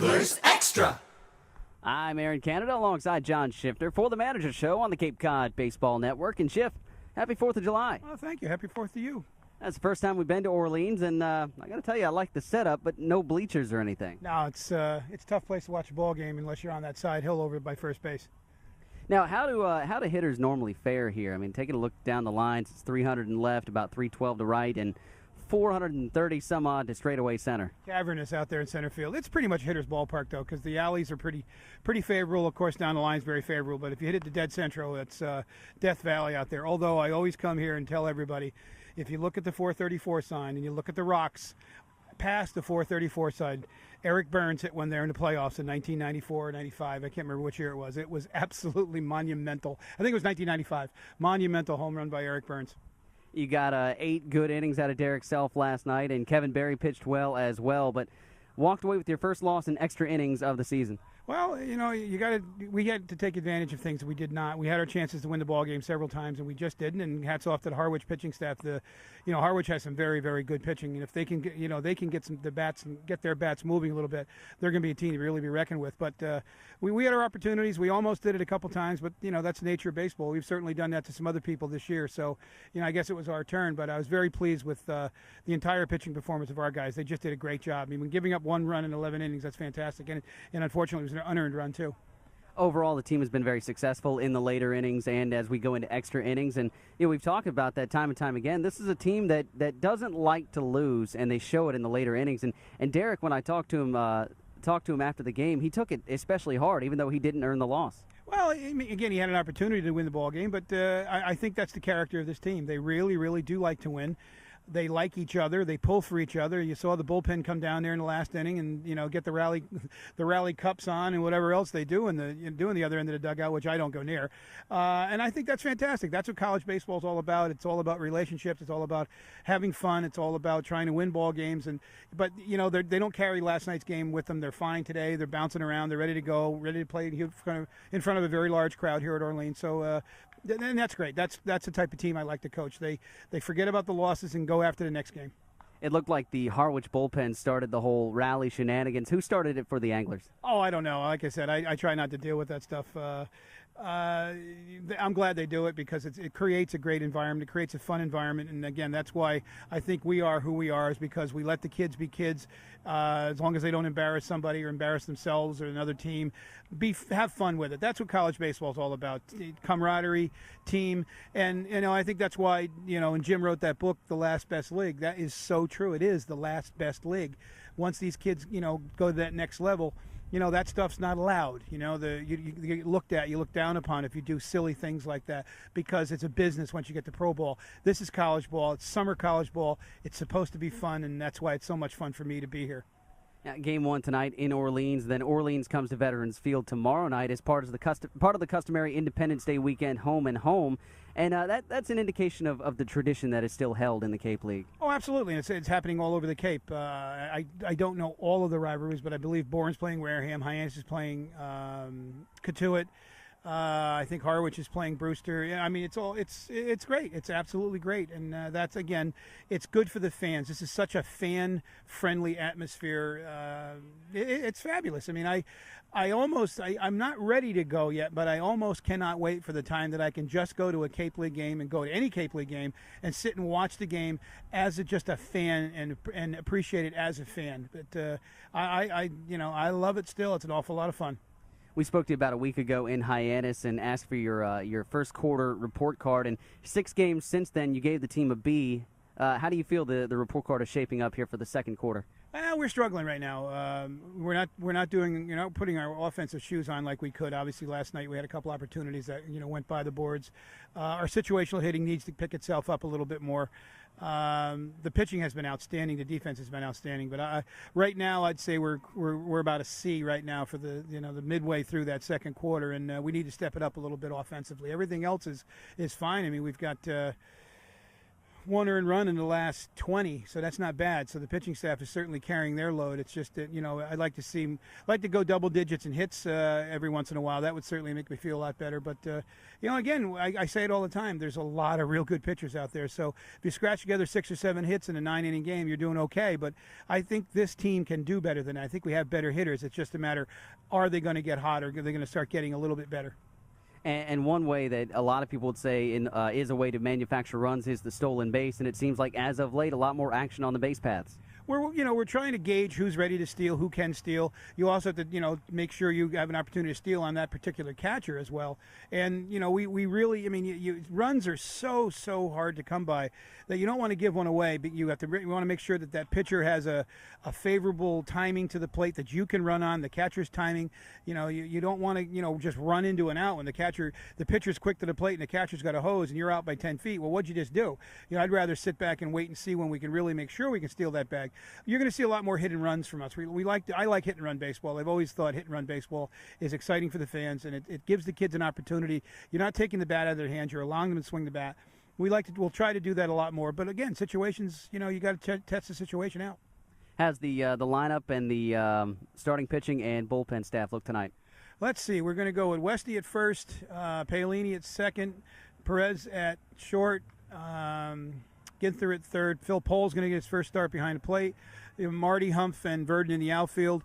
Anglers Extra. I'm Aaron Canada alongside John Schiffner for the Manager Show on the Cape Cod Baseball Network. And Schiff, happy 4th of July. Well, thank you. Happy 4th to you. That's the first time we've been to Orleans, and I got to tell you, I like the setup, but no bleachers or anything. No, it's a tough place to watch a ball game unless you're on that side hill over by first base. Now, how do hitters normally fare here? I mean, taking a look down the lines, it's 300 and left, about 312 to right, and 430 some odd to straightaway center. Cavernous out there in center field. It's pretty much hitter's ballpark, though, because the alleys are pretty favorable. Of course, down the line's very favorable, but if you hit it to dead central, it's Death Valley out there. Although I always come here and tell everybody, if you look at the 434 sign and you look at the rocks past the 434 side, Eric Burns hit one there in the playoffs in 1994 or 95. I can't remember which year it was. It was absolutely monumental. I think it was 1995. Monumental home run by Eric Burns. You got 8 good innings out of Derek Self last night, and Kevin Berry pitched well as well, but walked away with your first loss in extra innings of the season. Well, you know, we had to take advantage of things that we did not. We had our chances to win the ball game several times, and we just didn't. And hats off to the Harwich pitching staff. Harwich has some very, very good pitching, and if they can get, they can get the bats and get their bats moving a little bit, they're going to be a team to really be reckoned with. But we had our opportunities. We almost did it a couple times, but that's the nature of baseball. We've certainly done that to some other people this year. So I guess it was our turn. But I was very pleased with the entire pitching performance of our guys. They just did a great job. I mean, when giving up 1 run in 11 innings, that's fantastic. And unfortunately, it was an unearned run too. Overall, the team has been very successful in the later innings and as we go into extra innings. And we've talked about that time and time again. This is a team that doesn't like to lose, and they show it in the later innings. And Derek, when I talked to him after the game, he took it especially hard, even though he didn't earn the loss. Well, again, he had an opportunity to win the ball game, but I think that's the character of this team. They really, really do like to win. They like each other. They pull for each other. You saw the bullpen come down there in the last inning and get the rally cups on and whatever else they do in the other end of the dugout, which I don't go near. And I think that's fantastic. That's what college baseball is all about. It's all about relationships. It's all about having fun. It's all about trying to win ball games. But they don't carry last night's game with them. They're fine today. They're bouncing around. They're ready to go. Ready to play in front of a very large crowd here at Orleans. So. And that's great. That's the type of team I like to coach. They forget about the losses and go after the next game. It looked like the Harwich bullpen started the whole rally shenanigans. Who started it for the Anglers? Oh, I don't know. Like I said, I try not to deal with that stuff. I'm glad they do it because it creates a great environment. It creates a fun environment. And, again, that's why I think we are who we are, is because we let the kids be kids as long as they don't embarrass somebody or embarrass themselves or another team. Have fun with it. That's what college baseball is all about, camaraderie, team. And, I think that's why, when Jim wrote that book, The Last Best League, that is so true. It is the last best league. Once these kids, go to that next level, that stuff's not allowed. You get looked at, you look down upon if you do silly things like that because it's a business once you get to pro ball. This is college ball. It's summer college ball. It's supposed to be fun, and that's why it's so much fun for me to be here. Game 1 tonight in Orleans. Then Orleans comes to Veterans Field tomorrow night as part of the customary Independence Day weekend home and home. And that's an indication of the tradition that is still held in the Cape League. Oh, absolutely. It's happening all over the Cape. I don't know all of the rivalries, but I believe Bourne's playing Wareham. Hyannis is playing Catuit. I think Harwich is playing Brewster. Yeah, I mean, it's great. It's absolutely great, and that's, again, it's good for the fans. This is such a fan-friendly atmosphere. It's fabulous. I mean, I'm not ready to go yet, but I almost cannot wait for the time that I can just go to a Cape League game and go to any Cape League game and sit and watch the game as just a fan and appreciate it as a fan. But I love it still. It's an awful lot of fun. We spoke to you about a week ago in Hyannis and asked for your first quarter report card. And 6 games since then, you gave the team a B. How do you feel the report card is shaping up here for the second quarter? We're struggling right now. We're not doing putting our offensive shoes on like we could. Obviously, last night we had a couple opportunities that went by the boards. Our situational hitting needs to pick itself up a little bit more. The pitching has been outstanding. The defense has been outstanding. But right now, I'd say we're about a C right now for the midway through that second quarter, and we need to step it up a little bit offensively. Everything else is fine. I mean, we've got one earned run in the last 20, so that's not bad. So the pitching staff is certainly carrying their load. It's just that, I'd like to go double digits in hits every once in a while. That would certainly make me feel a lot better. But again, I say it all the time. There's a lot of real good pitchers out there. So if you scratch together 6 or 7 hits in a 9-inning game, you're doing okay. But I think this team can do better than that. I think we have better hitters. It's just a matter, are they going to get hot, or are they going to start getting a little bit better? And one way that a lot of people would say is a way to manufacture runs is the stolen base, and it seems like as of late, a lot more action on the base paths. We're trying to gauge who's ready to steal, who can steal. You also have to, make sure you have an opportunity to steal on that particular catcher as well. And, we really, runs are so hard to come by that you don't want to give one away, but you want to make sure that pitcher has a favorable timing to the plate that you can run on, the catcher's timing. You don't want to, just run into an out when the pitcher's quick to the plate and the catcher's got a hose and you're out by 10 feet. Well, what'd you just do? I'd rather sit back and wait and see when we can really make sure we can steal that bag. You're going to see a lot more hit and runs from us. I like hit and run baseball. I've always thought hit and run baseball is exciting for the fans, and it gives the kids an opportunity. You're not taking the bat out of their hands. You're allowing them to swing the bat. We'll try to do that a lot more. But again, situations, you got to test the situation out. How's the lineup and the starting pitching and bullpen staff look tonight? Let's see. We're going to go with Westy at first, Paolini at second, Perez at short, Ginther at third. Phil Pohl's going to get his first start behind the plate. Marty, Humph, and Verdon in the outfield.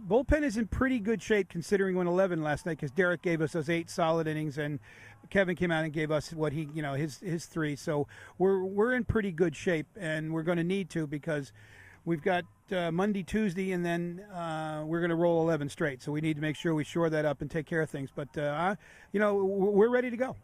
Bullpen is in pretty good shape considering we went 11 last night because Derek gave us those 8 solid innings and Kevin came out and gave us what his 3. So we're in pretty good shape, and we're going to need to because we've got Monday, Tuesday, and then we're going to roll 11 straight. So we need to make sure we shore that up and take care of things. But we're ready to go.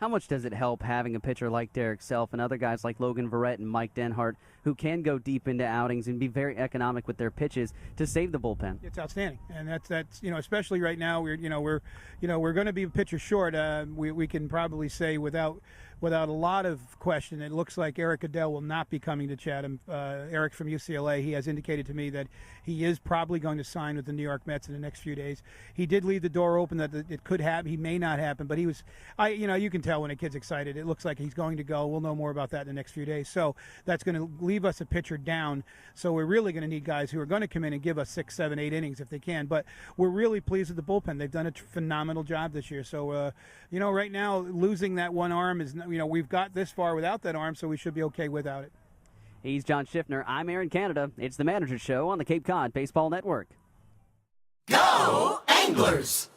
How much does it help having a pitcher like Derek Self and other guys like Logan Verrett and Mike Denhart who can go deep into outings and be very economic with their pitches to save the bullpen? It's outstanding, and that's especially right now we're going to be a pitcher short. We can probably say without a lot of question, it looks like Eric Adele will not be coming to Chatham. Eric from UCLA, he has indicated to me that he is probably going to sign with the New York Mets in the next few days. He did leave the door open that it could happen. He may not happen, but you can tell when a kid's excited. It looks like he's going to go. We'll know more about that in the next few days. So that's going to leave us a pitcher down. So we're really going to need guys who are going to come in and give us 6, 7, 8 innings if they can. But we're really pleased with the bullpen. They've done a phenomenal job this year. So, right now, losing that one arm is, we've got this far without that arm, so we should be okay without it. He's John Schiffner. I'm Aaron Canada. It's the Manager Show on the Cape Cod Baseball Network. Go Anglers!